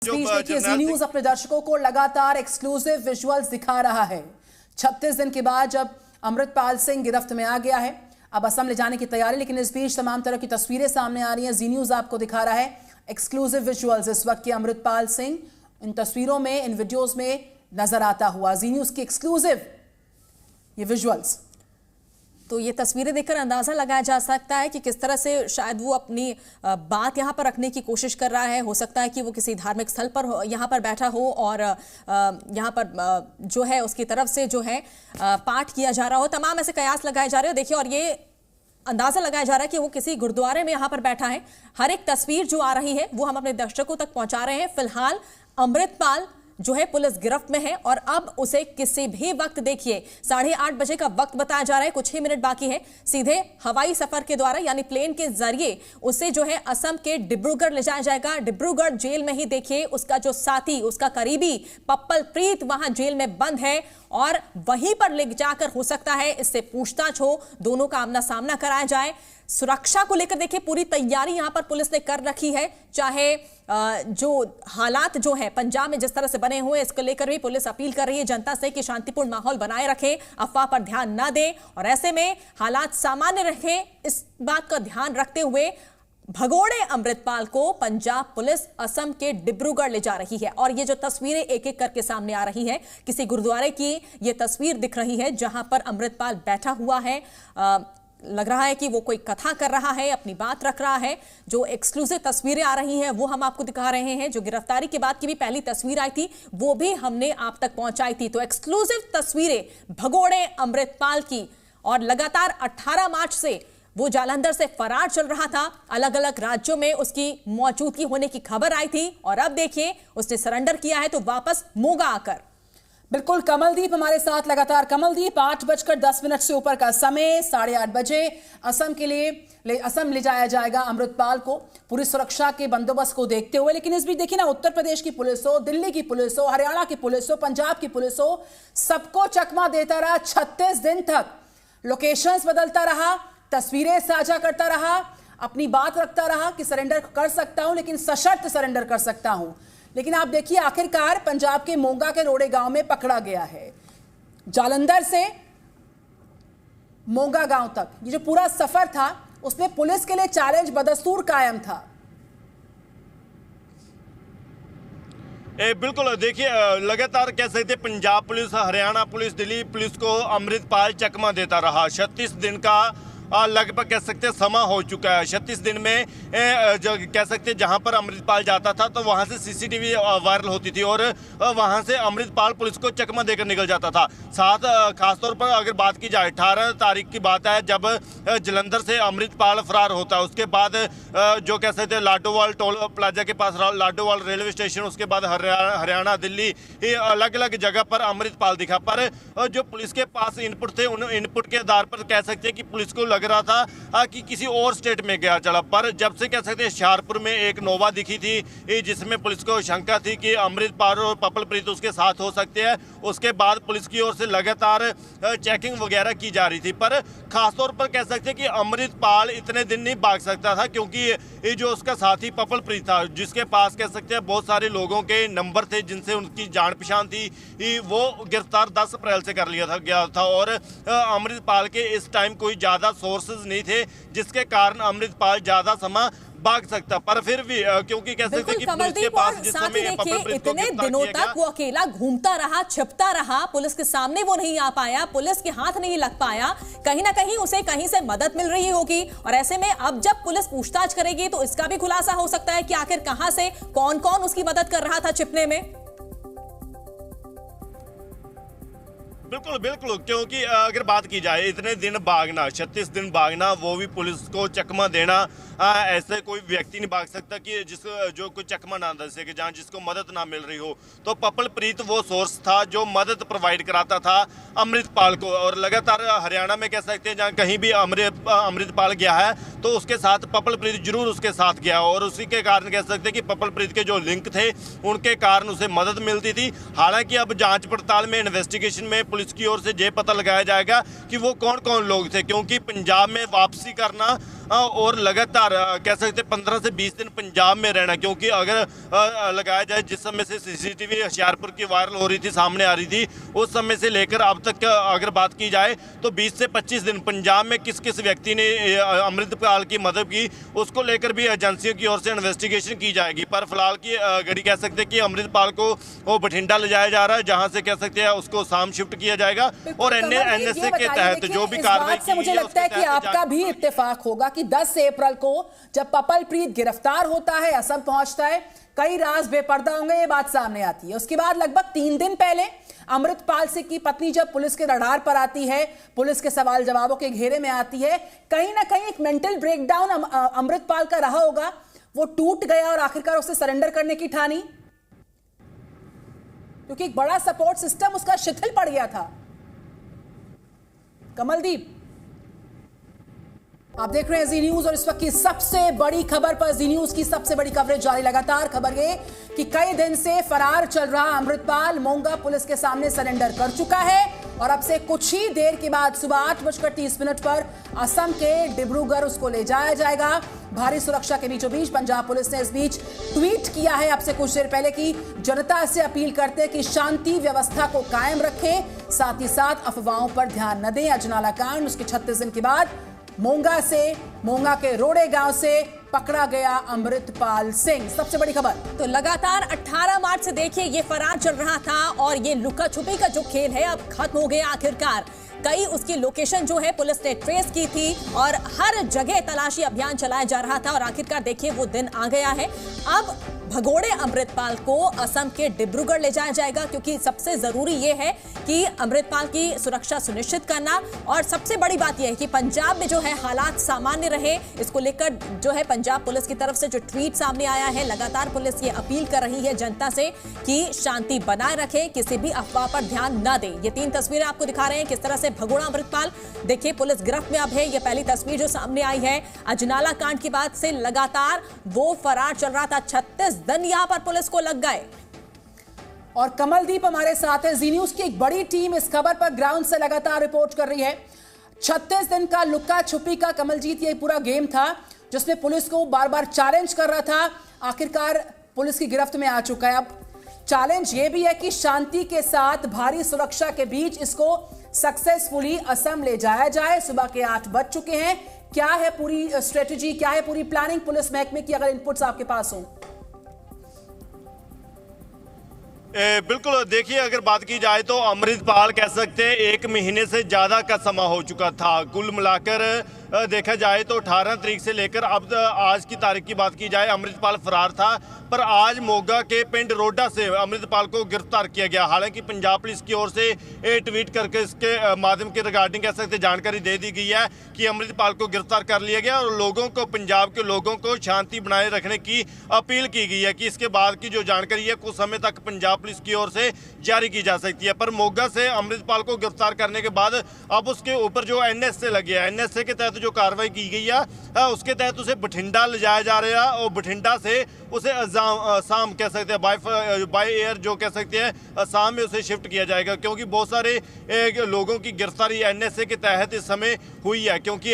इस बीच देखिए जी न्यूज अपने दर्शकों को लगातार एक्सक्लूसिव विजुअल्स दिखा रहा है। 36 दिन के बाद जब अमृतपाल सिंह गिरफ्त में आ गया है, अब असम ले जाने की तैयारी, लेकिन इस बीच तमाम तरह की तस्वीरें सामने आ रही हैं। जी न्यूज आपको दिखा रहा है एक्सक्लूसिव विजुअल्स इस वक्त के अमृतपाल सिंह इन तस्वीरों में, इन वीडियोस में नजर आता हुआ। जी न्यूज की एक्सक्लूसिव ये विजुअल्स। तो ये तस्वीरें देखकर अंदाजा लगाया जा सकता है कि किस तरह से शायद वो अपनी बात यहाँ पर रखने की कोशिश कर रहा है। हो सकता है कि वो किसी धार्मिक स्थल पर यहाँ पर बैठा हो और यहाँ पर जो है उसकी तरफ से जो है पाठ किया जा रहा हो। तमाम ऐसे कयास लगाए जा रहे हो देखिए, और ये अंदाजा लगाया जा रहा है कि वो किसी गुरुद्वारे में यहाँ पर बैठा है। हर एक तस्वीर जो आ रही है वो हम अपने दर्शकों तक पहुंचा रहे हैं। फिलहाल अमृतपाल जो है पुलिस गिरफ्त में है और अब उसे किसी भी वक्त देखिए 8:30 बजे का वक्त बताया जा रहा है, कुछ ही मिनट बाकी है। सीधे हवाई सफर के द्वारा यानी प्लेन के जरिए उसे जो है असम के डिब्रूगढ़ ले जाया जाएगा। डिब्रूगढ़ जेल में ही देखिए उसका जो साथी, उसका करीबी पप्पल प्रीत वहां जेल में बंद है और वहीं पर ले जाकर हो सकता है इससे पूछताछ हो, दोनों का आमना सामना कराया जाए। सुरक्षा को लेकर देखिए पूरी तैयारी यहां पर पुलिस ने कर रखी है। चाहे जो हालात जो है पंजाब में जिस तरह से बने हुए, इसको लेकर भी पुलिस अपील कर रही है जनता से कि शांतिपूर्ण माहौल बनाए रखें, अफवाह पर ध्यान ना दें और ऐसे में हालात सामान्य रखें। इस बात का ध्यान रखते हुए भगोड़े अमृतपाल को पंजाब पुलिस असम के डिब्रूगढ़ ले जा रही है। और ये जो तस्वीरें एक एक करके सामने आ रही है, किसी गुरुद्वारे की ये तस्वीर दिख रही है जहां पर अमृतपाल बैठा हुआ है। लग रहा है कि वो कोई कथा कर रहा है, अपनी बात रख रहा है। जो एक्सक्लूसिव तस्वीरें आ रही हैं वो हम आपको दिखा रहे हैं। जो गिरफ्तारी के बाद की भी पहली तस्वीर आई थी वो भी हमने आप तक पहुंचाई थी। तो एक्सक्लूसिव तस्वीरें भगोड़े अमृतपाल की, और लगातार 18 मार्च से वो जालंधर से फरार चल रहा था। अलग अलग राज्यों में उसकी मौजूदगी होने की खबर आई थी और अब देखिए उसने सरेंडर किया है तो वापस मोगा आकर। बिल्कुल कमलदीप हमारे साथ लगातार। कमलदीप, 8:10 से ऊपर का समय, 8:30 बजे असम के लिए असम ले जाया जाएगा अमृतपाल को पूरी सुरक्षा के बंदोबस्त को देखते हुए। लेकिन इस बीच देखिए ना, उत्तर प्रदेश की पुलिस हो, दिल्ली की पुलिस हो, हरियाणा की पुलिस हो, पंजाब की पुलिस हो, सबको चकमा देता रहा 36 दिन तक। लोकेशंस बदलता रहा, तस्वीरें साझा करता रहा, अपनी बात रखता रहा कि सरेंडर कर सकता हूं, लेकिन सशर्त सरेंडर कर सकता हूं। लेकिन आप देखिए आखिरकार पंजाब के मोगा के रोड़े गांव में पकड़ा गया है। जालंधर से मोगा गांव तक ये जो पूरा सफर था उसमें पुलिस के लिए चैलेंज बदस्तूर कायम था। बिल्कुल, देखिए लगातार कह सकते Punjab police, Haryana police, Delhi police को अमृतपाल चकमा देता रहा। 36 दिन का लगभग कह सकते हैं समा हो चुका है। 36 दिन में जो कह सकते जहां पर अमृतपाल जाता था तो वहां से सीसीटीवी वायरल होती थी और वहां से अमृतपाल पुलिस को चकमा देकर निकल जाता था। साथ खासतौर पर अगर बात की जाए 18 तारीख की बात है जब जालंधर से अमृतपाल फरार होता है। उसके बाद जो कह सकते हैं लाडोवाल टोल प्लाजा के पास लाडोवाल रेलवे स्टेशन, उसके बाद हरियाणा, दिल्ली, अलग अलग जगह पर अमृतपाल दिखा। पर जो पुलिस के पास इनपुट थे उन इनपुट के आधार पर कह सकते हैं कि पुलिस को लग रहा था कि किसी और स्टेट में गया चला। पर जब से कह सकते हैं होशियारपुर में एक नोवा दिखी थी जिसमें पुलिस को शंका थी कि अमृतपाल और पप्पल प्रीत उसके साथ हो सकते हैं, उसके बाद पुलिस की ओर से लगातार चेकिंग वगैरह की जा रही थी। पर खासतौर पर कह सकते हैं कि अमृतपाल इतने दिन नहीं भाग सकता था क्योंकि ये जो उसका साथी पप्पल प्रीत था, जिसके पास कह सकते हैं बहुत सारे लोगों के नंबर थे जिनसे उनकी जान पहचान थी, वो गिरफ्तार 10 अप्रैल से कर लिया गया था। और अमृतपाल के इस टाइम कोई ज्यादा सोर्सेज नहीं थे जिसके कारण अमृतपाल ज्यादा समय भाग सकता। पर फिर भी क्योंकि कह सकते हैं कि पुलिस के पास जिस समय देखिए इतने दिनों तक वो अकेला घूमता रहा, छिपता रहा, पुलिस के सामने वो नहीं आ पाया, पुलिस के हाथ नहीं लग पाया। कहीं ना कहीं उसे कहीं से मदद मिल रही होगी और ऐसे में अब जब पुलिस पूछताछ करेगी तो इसका भी खुलासा हो सकता है कि आखिर कहां से कौन कौन उसकी मदद कर रहा था छिपने में। बिल्कुल बिल्कुल, क्योंकि अगर बात की जाए इतने दिन भागना, 36 दिन भागना, वो भी पुलिस को चकमा देना, ऐसे कोई व्यक्ति नहीं भाग सकता कि जिसको जो कोई चकमा ना दे सके, जहाँ जिसको मदद ना मिल रही हो। तो पप्पल प्रीत वो सोर्स था जो मदद प्रोवाइड कराता था अमृतपाल को। और लगातार हरियाणा में कह सकते हैं जहाँ कहीं भी अमृतपाल गया है तो उसके साथ पप्पल प्रीत जरूर उसके साथ गया और उसी के कारण कह सकते हैं कि पप्पल प्रीत के जो लिंक थे उनके कारण उसे मदद मिलती थी। हालांकि अब जांच पड़ताल में, इन्वेस्टिगेशन में पुलिस की ओर से ये पता लगाया जाएगा कि वो कौन कौन लोग थे, क्योंकि पंजाब में वापसी करना और लगातार कह सकते 15 से 20 दिन पंजाब में रहना, क्योंकि अगर लगाया जाए जिस समय से सीसीटीवी होशियारपुर की वायरल हो रही थी, सामने आ रही थी, उस समय से लेकर अब तक अगर बात की जाए तो 20 से 25 दिन पंजाब में किस किस व्यक्ति ने अमृतपाल की मदद की, उसको लेकर भी एजेंसियों की ओर से इन्वेस्टिगेशन की जाएगी। पर फिलहाल की घड़ी कह सकते हैं कि अमृतपाल को वो बठिंडा ले जाया जा रहा है, जहां से कह सकते हैं उसको शाम शिफ्ट किया जाएगा। और एनएसए के तहत जो भी कार्रवाई की, मुझे लगता है कि आपका भी इत्तेफाक होगा कि 10 अप्रैल को जब पपलप्रीत गिरफ्तार होता है, असम पहुंचता है, कई राज बेपर्दा होंगे, ये बात सामने आती है। उसके बाद लगभग 3 दिन पहले अमृतपाल सिंह की पत्नी जब पुलिस के रडार पर आती है, पुलिस के सवाल जवाबों के घेरे में आती है, कहीं ना कहीं एक मेंटल ब्रेकडाउन अमृतपाल का रहा होगा। वो टूट गया और आखिरकार उसे सरेंडर करने की ठानी, क्योंकि एक बड़ा सपोर्ट सिस्टम उसका शिथिल पड़ गया था। कमलदीप, आप देख रहे हैं जी न्यूज और इस वक्त की सबसे बड़ी खबर पर जी न्यूज की सबसे बड़ी कवरेज जारी। लगातार खबर ये कि कई दिन से फरार चल रहा अमृतपाल मोंगा पुलिस के सामने सरेंडर कर चुका है और अब से कुछ ही देर के बाद सुबह 8:30 पर असम के डिब्रूगढ़ उसको ले जाया जाएगा। भारी सुरक्षा के बीचों बीच पंजाब पुलिस ने इस बीच ट्वीट किया है अब से कुछ देर पहले कि जनता से अपील करते हैं कि शांति व्यवस्था को कायम रखें, साथ ही साथ अफवाहों पर ध्यान न दें। अजनाला कांड, उसके 36 दिन के बाद मोंगा के रोड़े गांव से पकड़ा गया अमृतपाल सिंह। सबसे बड़ी खबर तो लगातार 18 मार्च से देखिए ये फरार चल रहा था और ये लुका छुपी का जो खेल है अब खत्म हो गया आखिरकार। कई उसकी लोकेशन जो है पुलिस ने ट्रेस की थी और हर जगह तलाशी अभियान चलाया जा रहा था और आखिरकार देखिए वो दिन आ गया है। अब भगोड़े अमृतपाल को असम के डिब्रूगढ़ ले जाया जाएगा, क्योंकि सबसे जरूरी ये है कि अमृतपाल की सुरक्षा सुनिश्चित करना और सबसे बड़ी बात यह है कि पंजाब में जो है हालात सामान्य रहे। इसको लेकर जो है पंजाब पुलिस की तरफ से जो ट्वीट सामने आया है, लगातार पुलिस ये अपील कर रही है जनता से कि शांति बनाए रखें, किसी भी अफवाह पर ध्यान न दें। ये 3 तस्वीरें आपको दिखा रहे हैं किस तरह से भगोड़ा अमृतपाल देखिए पुलिस गिरफ्त में अब है। ये पहली तस्वीर जो सामने आई है, अजनाला कांड के बाद से लगातार वो फरार चल रहा था। 36 दिन यहां पर पुलिस को लग गए। और कमलदीप हमारे साथ है, जी न्यूज की एक बड़ी टीम इस खबर पर ग्राउंड से लगातार रिपोर्ट कर रही है। 36 दिन का लुक्का छुपी का कमलजीत ये पूरा गेम था जिसमें पुलिस को बार बार चैलेंज कर रहा था, आखिरकार पुलिस की गिरफ्त में आ चुका है। अब चैलेंज ये भी है कि शांति के साथ भारी सुरक्षा के बीच इसको सक्सेसफुली असम ले जाया जाए। सुबह के 8 बज चुके हैं। क्या है पूरी स्ट्रेटेजी, क्या है पूरी प्लानिंग पुलिस महकमे की, अगर इनपुट्स आपके पास हो? बिल्कुल, देखिए अगर बात की जाए तो अमृतपाल कह सकते हैं 1 महीने से ज़्यादा का समय हो चुका था। कुल मिलाकर देखा जाए तो 18 तारीख से लेकर अब आज की तारीख की बात की जाए, अमृतपाल फरार था। पर आज मोगा के पिंड रोडा से अमृतपाल को गिरफ्तार किया गया। हालांकि पंजाब पुलिस की ओर से ट्वीट करके इसके माध्यम के रिगार्डिंग कह सकते जानकारी दे दी गई है कि अमृतपाल को गिरफ्तार कर लिया गया और लोगों को, पंजाब के लोगों को शांति बनाए रखने की अपील की गई है कि इसके बाद की जो जानकारी है कुछ समय तक पंजाब पुलिस की ओर से जारी की जा सकती है। पर मोगा से अमृतपाल को गिरफ्तार करने के बाद अब उसके ऊपर जो एनएसए लगे है, एनएसए के तहत जो कार्रवाई की गई है उसके तहत उसे बठिंडा ले जाया जा रहा है और बठिंडा से उसे असम कह सकते हैं बाय एयर जो कह सकते हैं असम में उसे शिफ्ट किया जाएगा, क्योंकि बहुत सारे लोगों की गिरफ्तारी एनएसए के तहत इस समय हुई है। क्योंकि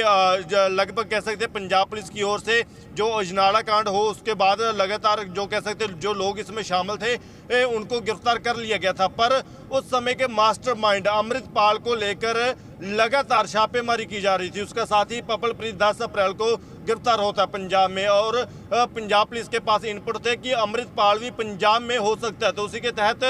लगभग कह सकते हैं पंजाब पुलिस की ओर से जो अजनाला कांड हो उसके बाद लगातार जो कह सकते हैं जो लोग इसमें शामिल थे उनको गिरफ्तार कर लिया गया था। पर उस समय के मास्टरमाइंड अमृतपाल को लेकर लगातार छापेमारी की जा रही थी। उसका साथ ही पपलप्रीत 10 अप्रैल को गिरफ्तार होता है पंजाब में और पंजाब पुलिस के पास इनपुट थे कि अमृतपाल भी पंजाब में हो सकता है। तो उसी के तहत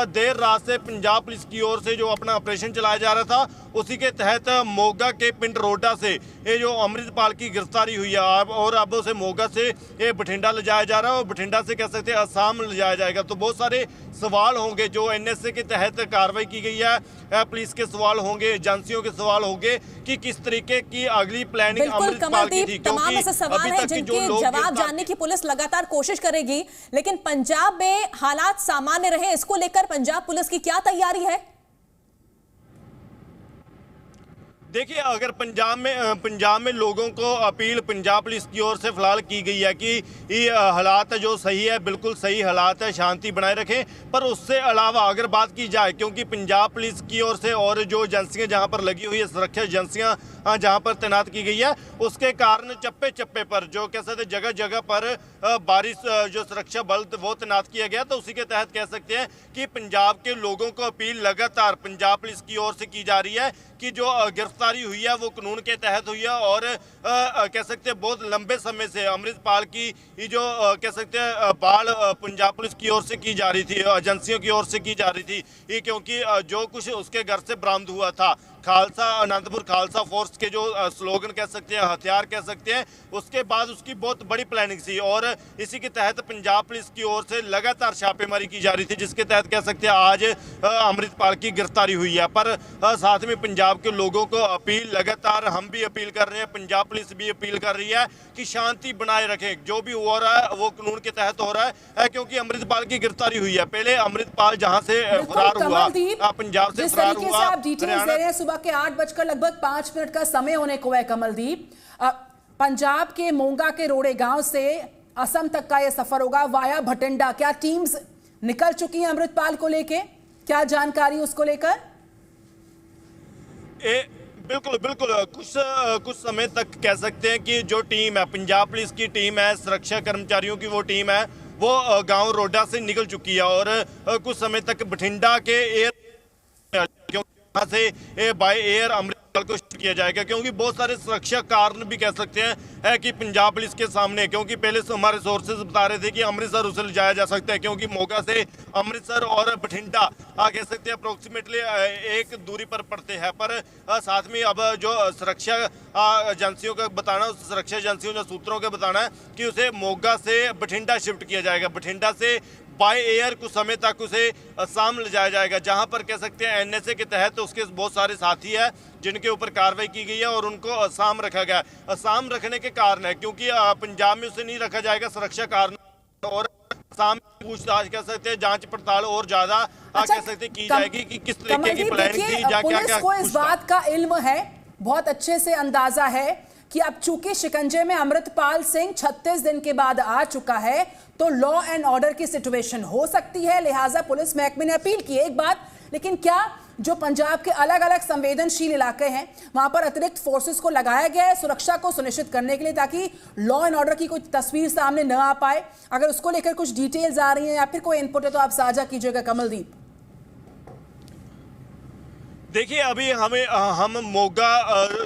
देर रात से पंजाब पुलिस की ओर से जो अपना ऑपरेशन चलाया जा रहा था, उसी के तहत मोगा के पिंड रोडा से ये जो अमृतपाल की गिरफ्तारी हुई है और अब उसे मोगा से ये बठिंडा ले जाया जा रहा है और बठिंडा से कह सकते हैं असम ले जाया जाएगा। तो बहुत सारे सवाल होंगे जो एनएसए के तहत कार्रवाई की गई है, पुलिस के सवाल होंगे, एजेंसियों के सवाल होंगे कि किस तरीके की अगली प्लानिंग अमृतपाल की थी। तमाम ऐसे सवाल हैं जिनके जवाब जानने की पुलिस लगातार कोशिश करेगी, लेकिन पंजाब में हालात सामान्य रहे, इसको लेकर पंजाब पुलिस की क्या तैयारी है? देखिए, अगर पंजाब में लोगों को अपील पंजाब पुलिस की ओर से फिलहाल की गई है कि ये हालात जो सही है, बिल्कुल सही हालात है, शांति बनाए रखें। पर उससे अलावा अगर बात की जाए, क्योंकि पंजाब पुलिस की ओर से और जो एजेंसियां जहां पर लगी हुई है, सुरक्षा एजेंसियां जहां पर तैनात की गई है, उसके कारण चप्पे चप्पे पर जो कह सकते जगह जगह पर बारिश जो सुरक्षा बल वो तैनात किया गया। तो उसी के तहत कह सकते हैं कि पंजाब के लोगों को अपील लगातार पंजाब पुलिस की ओर से की जा रही है कि जो गिरफ्तारी हुई है वो कानून के तहत हुई है। और कह सकते हैं बहुत लंबे समय से अमृतपाल की ये जो कह सकते हैं बाल पंजाब पुलिस की ओर से की जा रही थी, एजेंसियों की ओर से की जा रही थी। ये क्योंकि जो कुछ उसके घर से बरामद हुआ था, खालसा अनंतपुर खालसा फोर्स के जो स्लोगन कह सकते हैं, हथियार कह सकते हैं, उसके बाद उसकी बहुत बड़ी प्लानिंग थी। और इसी के तहत पंजाब पुलिस की ओर से लगातार छापेमारी की जा रही थी, जिसके तहत कह सकते हैं आज अमृतपाल की गिरफ्तारी हुई है। पर साथ में पंजाब के लोगों को अपील लगातार, हम भी अपील कर रहे हैं, पंजाब पुलिस भी अपील कर रही है कि शांति बनाए रखें। जो भी हो रहा है वो कानून के तहत हो रहा है, क्योंकि अमृतपाल की गिरफ्तारी हुई है। पहले अमृतपाल जहां से फरार हुआ, पंजाब से फरार हुआ, सुबह के 8:05 का समय होने को है कमलदीप। पंजाब के मोंगा के रोड़े गांव से असम तक का यह सफर होगा वाया भटिंडा। क्या टीम्स निकल चुकी हैं अमृतपाल को लेके? क्या जानकारी उसको लेकर? बिल्कुल बिल्कुल, कुछ समय तक कह सकते हैं कि जो टीम है, पंजाब पुलिस की टीम है, सुरक्षा कर्मचारियों की वो टीम है, वो गांव रोडा से निकल चुकी है। और कुछ समय तक बठिंडा के एयर से बाय एयर अमृतपाल को शिफ्ट किया जाएगा, क्योंकि बहुत सारे सुरक्षा कारण भी कह सकते हैं है कि पंजाब पुलिस के सामने, क्योंकि पहले से हमारे सोर्सेज बता रहे थे कि अमृतसर उसे ले जाया जा सकता है, क्योंकि मोगा से अमृतसर और बठिंडा कह सकते हैं अप्रोक्सीमेटली एक दूरी पर पड़ते हैं। पर साथ में अब जो सुरक्षा एजेंसियों का बताना, सुरक्षा एजेंसियों ने सूत्रों का बताना है कि उसे मोगा से बठिंडा शिफ्ट किया जाएगा। बठिंडा से बाय एयर कुछ समय तक उसे असम ले जाया जाएगा, जहां पर कह सकते हैं एनएसए के तहत उसके बहुत सारे साथी हैं जिनके ऊपर कार्रवाई की गई है और उनको असम रखा गया। असम रखने के कारण है क्योंकि पंजाब में उसे नहीं रखा जाएगा सुरक्षा कारण, और असम में पूछताछ कह सकते हैं, जांच पड़ताल और ज्यादा कह सकते की जाएगी कि किस तरीके की प्लानिंग थी, पुलिस को इस बात का इल्म है, बहुत अच्छे से अंदाजा है कि अब चूंकि शिकंजे में अमृतपाल सिंह 36 दिन के बाद आ चुका है, तो लॉ एंड ऑर्डर की सिचुएशन हो सकती है, लिहाजा पुलिस महकमे ने अपील की। एक बात, लेकिन क्या जो पंजाब के अलग अलग संवेदनशील इलाके हैं वहां पर अतिरिक्त फोर्सेस को लगाया गया है सुरक्षा को सुनिश्चित करने के लिए, ताकि लॉ एंड ऑर्डर की कोई तस्वीर सामने न आ पाए? अगर उसको लेकर कुछ डिटेल्स आ रही हैं या फिर कोई इनपुट है तो आप साझा कीजिएगा कमलदीप। देखिए, अभी हम मोगा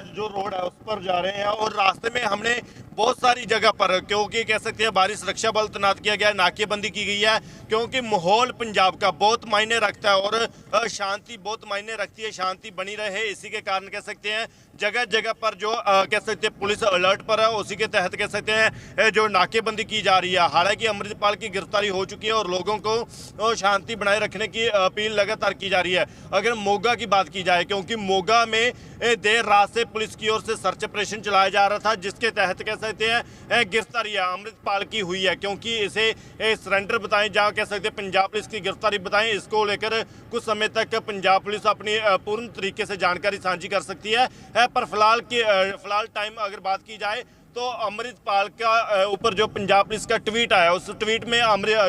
जो रोड है उस पर जा रहे हैं और रास्ते में हमने बहुत सारी जगह पर, क्योंकि कह सकते हैं बारिश सुरक्षा बल तैनात किया गया है, नाकेबंदी की गई है, क्योंकि माहौल पंजाब का बहुत मायने रखता है और शांति बहुत मायने रखती है, शांति बनी रहे, इसी के कारण कह सकते हैं जगह जगह पर जो कह सकते हैं पुलिस अलर्ट पर है, उसी के तहत कह सकते हैं जो नाकेबंदी की जा रही है। हालांकि अमृतपाल की गिरफ्तारी हो चुकी है और लोगों को शांति बनाए रखने की अपील लगातार की जा रही है। अगर मोगा की बात की जाए, क्योंकि मोगा में देर रात से पुलिस की ओर से सर्च ऑपरेशन चलाया जा रहा था, जिसके तहत कह सकते हैं गिरफ्तारी अमृतपाल की हुई है, क्योंकि इसे सरेंडर बताएं, जहां कह सकते हैं पंजाब पुलिस की गिरफ्तारी बताएं, इसको लेकर कुछ समय तक पंजाब पुलिस अपनी पूर्ण तरीके से जानकारी साझी कर सकती है। पर फिलहाल टाइम अगर बात की जाए तो अमृतपाल का ऊपर जो पंजाब पुलिस का ट्वीट आया, उस ट्वीट में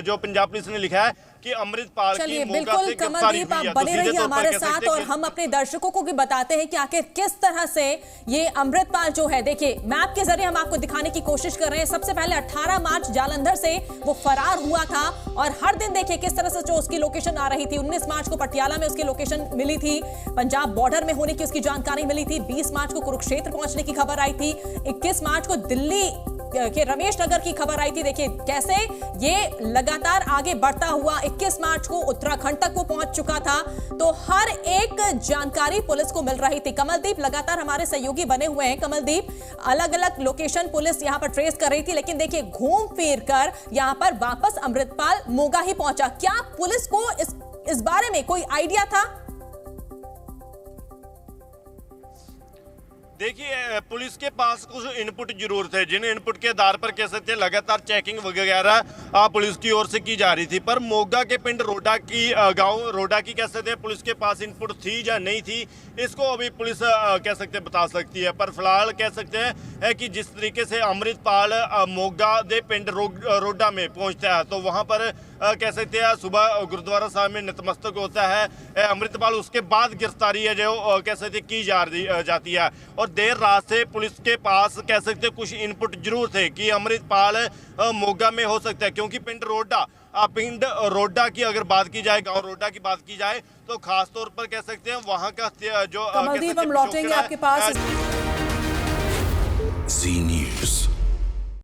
जो पंजाब पुलिस ने लिखा है कि अमृतपाल की बिल्कुल कमलदीप, आप बने रहिए हमारे साथ और हम अपने दर्शकों को भी बताते हैं कि आखिर किस तरह से ये अमृतपाल जो है, देखिए मैप के जरिए हम आपको दिखाने की कोशिश कर रहे हैं। सबसे पहले 18 मार्च जालंधर से वो फरार हुआ था और हर दिन देखिए किस तरह से जो उसकी लोकेशन आ रही थी। 19 मार्च को पटियाला में उसकी लोकेशन मिली थी, पंजाब बॉर्डर में होने की उसकी जानकारी मिली थी, 20 मार्च को कुरुक्षेत्र पहुंचने की खबर आई थी, 21 मार्च को दिल्ली के रमेश नगर की खबर आई थी। देखिए कैसे ये लगातार आगे बढ़ता हुआ 21 मार्च को उत्तराखंड तक वो पहुंच चुका था, तो हर एक जानकारी पुलिस को मिल रही थी। कमलदीप लगातार हमारे सहयोगी बने हुए हैं। कमलदीप, अलग अलग लोकेशन पुलिस यहां पर ट्रेस कर रही थी, लेकिन देखिए घूम फिर कर यहां पर वापस अमृतपाल मोगा ही पहुंचा। क्या पुलिस को इस बारे में कोई आइडिया था? देखिए पुलिस के पास कुछ इनपुट जरूर थे, जिन इनपुट के आधार पर कह सकते हैं लगातार चेकिंग वगैरह पुलिस की ओर से की जा रही थी। पर मोगा के पिंड रोडा की गांव रोडा की कह सकते हैं पुलिस के पास इनपुट थी या नहीं थी, इसको अभी पुलिस कह सकते हैं बता सकती है। पर फिलहाल कह सकते हैं कि जिस तरीके से अमृतपाल मोगा दे पिंड रोडा में पहुंचता है तो वहां पर कह सकते हैं सुबह गुरुद्वारा साहब में नतमस्तक होता है अमृतपाल, उसके बाद गिरफ्तारी है जो कह सकते की जाती है। और देर रात से पुलिस के पास कह सकते हैं कुछ इनपुट जरूर थे कि अमृतपाल मोगा में हो सकता है, क्योंकि पिंड रोडा की अगर बात की जाए, गांव रोडा की बात की जाए तो खास तौर पर कह सकते हैं वहां का जो कमलदीप हम लौटेंगे आपके पास। जी न्यूज़।